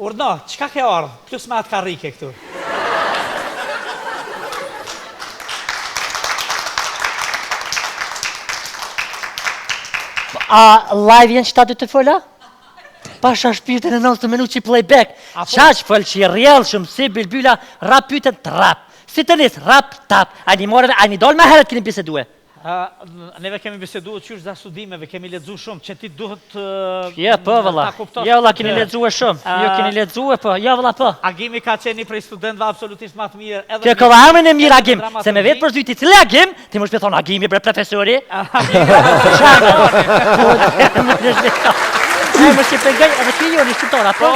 Urno, qka ke ardhë? Plus me atë karrike këtu. A live jenë qëta dy të fola? Pasha shpirtin e 90 minutë që i playback. Qa që folë që i rjellë shumë, si bilbyla, rap pyten të rap. Si të nisë, rap, tap. A një dolë me heret kini bisedue? Neve kemi bisedu qysh za studimeve, kemi ledzu shumë, që ti duhet... Ja, po, vëlla. Ja, vëlla, kini ledzu e shumë. Jo, kini ledzu e, po. Ja, vëlla, po. Agimi ka qeni prej studentve absolutisht ma të mirë. Kjo këva emrin e mirë Agim, se me vetë për zdyti cili Agim, ti më shpe thonë Agimi bre profesori. Më shqipengaj, edhe ki jo një shqiptar, apo?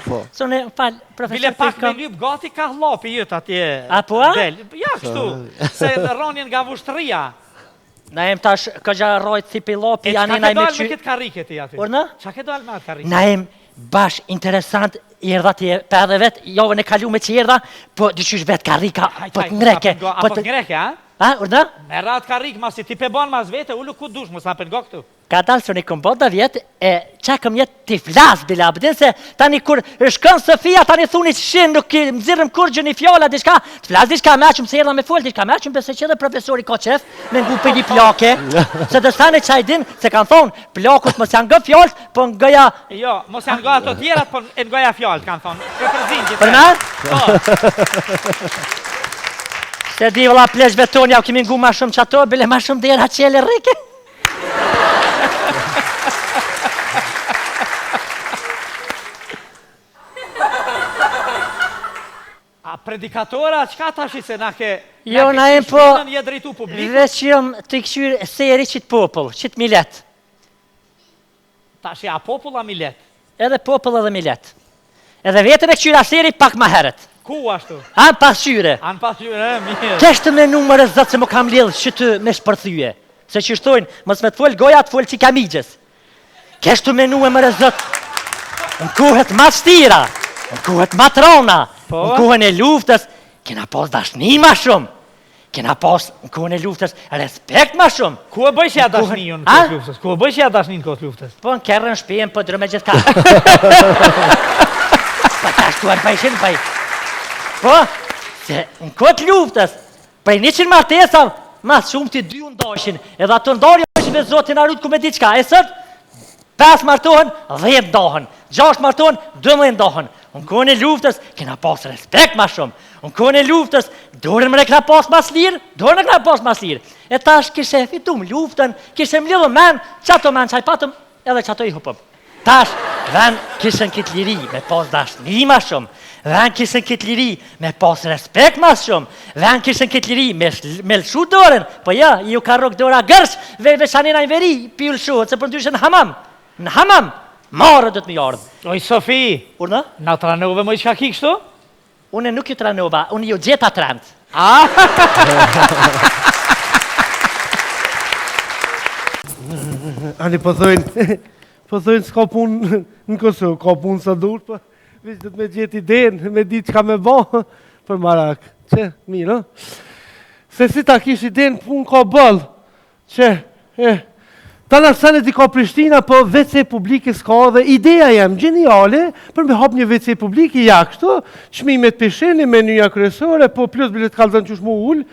Po. Sone, falë, profesor... Bile pak me lyp gati ka hlopi jëtë atje... Apo? Ja, kështu, se ronjen nga vushtëria. Na jem tash këgja rojt thipi lopi, janë E qa ke i me dalë me këtë karike ti ati? Urna? Qa ke dalë me atë karike? Na jem bash interesant, i erdha ti e për edhe vetë, jove në kalu me që i erdha, po dyqysh vetë karika, po të ngreke. Apo të ngreke, a? A, urna? Me ratë karik, masi ti pe bon mas vete, ullu ku dush, mos napën go këtu. Ka dalë së një këmbot dhe vjetë, e qa këm jetë t'i flasë bila, bëdin se tani kur shkën Sofia, tani thuni që shinë, nuk mëzirëm kur gjë një fjolla, diçka, t'flasë diçka meqëm se erdha me folë, diçka meqëm, besë që edhe profesori ka qef, me ngu për një plake, se dëstane qaj din, se kanë thonë, plakut mos janë gë fjollët, po ngëja... Jo, mos janë gë ato tjerat, po ngëja fjollët, kanë thonë, për me? Se di vëlla plesh beton, ja kemi ngu ma shumë që ato, bile ma shumë dera qele rike. A predikatora, qka tashi se na ke... Jo, na jem po... Je drejtu publiku? Veç që jom të këqyrë seri qitë popull, qitë milet. Tashi a popull a milet? Edhe popull edhe milet. Edhe vetën e këqyra seri pak ma heret. Ku ashtu? Anë pasqyre. Anë pasqyre, mirë. Keshtë me numër e zëtë se më kam lidhë që të me shpërthyje. Se që shtojnë, mës me të folë goja të folë që ka migjes. Keshtë me numër e zëtë. Në kuhet ma stira, në kuhet ma trona, në kuhen e luftës, kena pas dashni ma shumë. Kena pas në kuhen e luftës respekt ma shumë. Ku e bëjshja dashni ju në këtë luftës? Ku e bëjshja dashni në këtë luftës? Po në kërën shpijen, po drë me gjithka. Po ta shtuar bëjshin, bëj. Po, se në këtë luftës, prej 100 martesav, mas shumë të 2 ndashin, edhe ato ndarja është me zotin Arut ku me diqka, e sët, 5 martohen, 10 ndohen, 6 martohen, 12 ndohen. Unë kohën e luftës, kena pas respekt ma shumë. Unë kohën e luftës, dorën më kena pas mas lirë, dorën më kena pas mas lirë. E tash kishe fitum luftën, kishe më lidhë men, qato men qaj patëm, edhe qato i hupëm. Tash, ven kishen këtë liri me pas dashni ma shumë, ven kishen këtë liri me pas respekt ma shumë, ven kishen këtë liri me lëshu dorën, po ja, ju ka rok dora gërsh, veshanina i veri, pi u lëshu, se për ndryshë në hamam, marë dhëtë mi ardhë. Oj, Sofi, Urna? na tranove më i qka ki kështu? Unë nuk ju tranova, unë ju gjeta trend. Ani po thojnë s'ka pun në Kosovë, ka pun sa dur, po vishë dhëtë me gjetë idenë, me ditë qka me bo, për marak, që, mirë, se si ta kish idenë, pun ka bëllë, që, ta nërësane ti ka Prishtina, po WC publike s'ka dhe ideja jam geniale, për me hap një WC publike, ja kështu, qmimet pisheni, menuja kryesore, po plus bilet kalzën qësh mu ullë,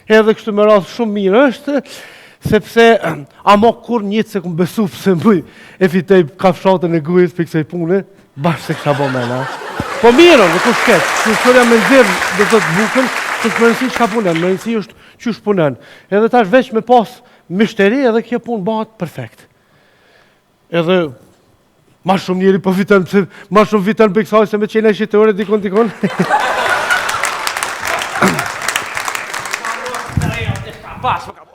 edhe kështu me rasë shumë mirë është, sepse ama kur njëtë se këmë besu pëse mëj e fitej kafshatën e gujës për kësaj pune, bashkë se kësha bo mena. Po mirë, në kush ketë, që shkërja me nëzirë dhe të të bukën, që shë mërënësi që ka punen, mërënësi është që shë punen. Edhe tash veç me pas mishteri edhe kjo punë bëhat perfekt. Edhe ma shumë njeri po vitën, ma shumë vitën për kësaj se me qene shqitore dikon.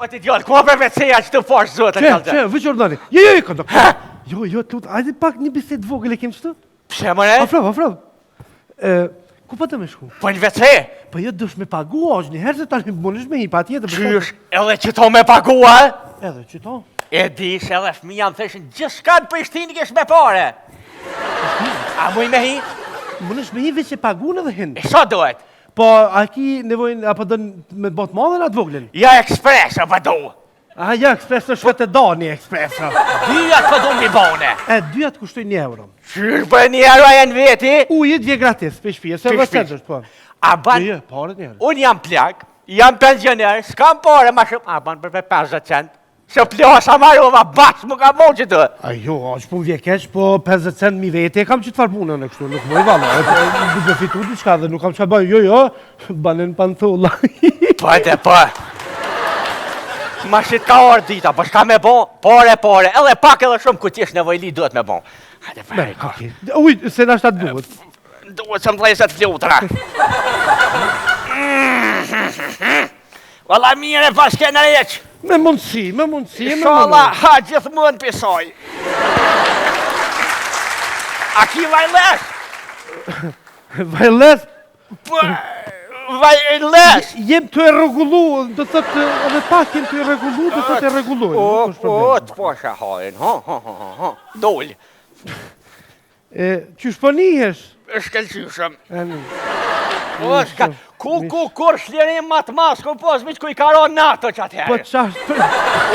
O ti djallë, ku për veceja që të fashë zotë e kalë? Që, vëqë ordani. Këndo. Jo, të lutë, ajde pak një biset vogël e kemë qëtë? Pse mëre? Afrav. Ku pa të me shku? Po një vece? Po jo dush me pagu, është një herë se tani mënish me hi pa tjetë. Qysh, edhe që to me pagua? Edhe që to? E dish edhe fëmija më theshin gjithë shka në Prishtinë kesh me pare. A muj me hi? Mënish me hi veç e pagu në dhe hinë. E sa dohet? Po, a ki nevojnë, apo dënë me botë madhe në atë voglin? Ja ekspres, apo do. A ja, ekspres është vetë dani ekspres. Dyjat për du mi bone. Dyjat kushtoj 1 euro. Qysh për 1 euro e në veti? Ujit vje gratis, për shpije, se vë centrës, po. A ban, Paret 1 euro. unë jam plak, jam pensioner, s'kam pare ma shumë. A ban për 50 cent. Se plosa marrova, bas më ka mon që të. Ajo, është pun vje keq, po 50 cent mi vete, kam që të farë punën e kështu, nuk moj valla. Du të fitu diçka dhe nuk kam që bëj, jo, banen pantholla. Po edhe po. Ma shit ka orë dita, po shka me bon, pare, edhe pak edhe shumë ku tjesh nevojli duhet me bon. Hajde fare, ka. Uj, se nashta duhet. Duhet së më dhejset flutra. Valla mire pas kena req. Me mundësi. Shala, ha gjithmonë pisoj. A ki vajles? Vajles, Vajles? jem të e regullu, do të thëtë, edhe pak jem të e regullu, do të të e regullojnë. Të posha hajnë, dol. Qysh po nihesh? Shkelqyshëm. Kur shlirim matë masë, ku pos miq ku i karon nato që atëherë. Po qashtë,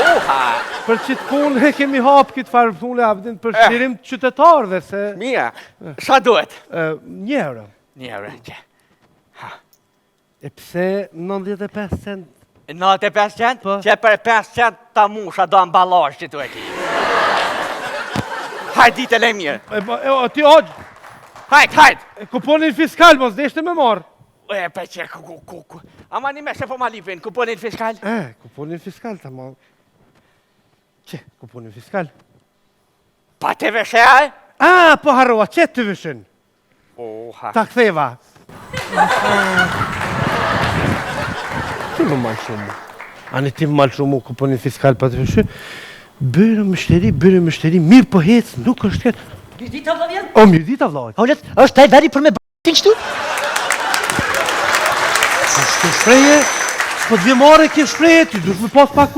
Uha, për qitë punë e kemi hapë këtë farë punë, abdin për shlirim qytetarëve, se... mija, sa duhet? 1 euro. 1 euro, që. E pse 95 cent? 95 cent? Po. Që për 5 cent ta musha do ambalazh që tu e ki. Hajt ditë e le mirë. Ti hoqë, Hajt. kuponin fiskal, mos deshte me marë. Për që, ama një me se po ma lipin, kuponin fiskal? Kuponin fiskal, ta ma... Që, kuponin fiskal? Pa të veshej? Po harrova, që të vëshën? Oha. Ta ktheva. Që më malë shumë? Ani ti më malë shumë kuponin fiskal pa të vëshën? Bërë mështeri, mirë po hecë, nuk është këtë. Mirë dita vla vjen? O, mirë dita vlajt. Olet, është taj veri për me b***in qëtu? Shtë shpreje, s'po të vje mare kje shpreje, ti dush me pas pak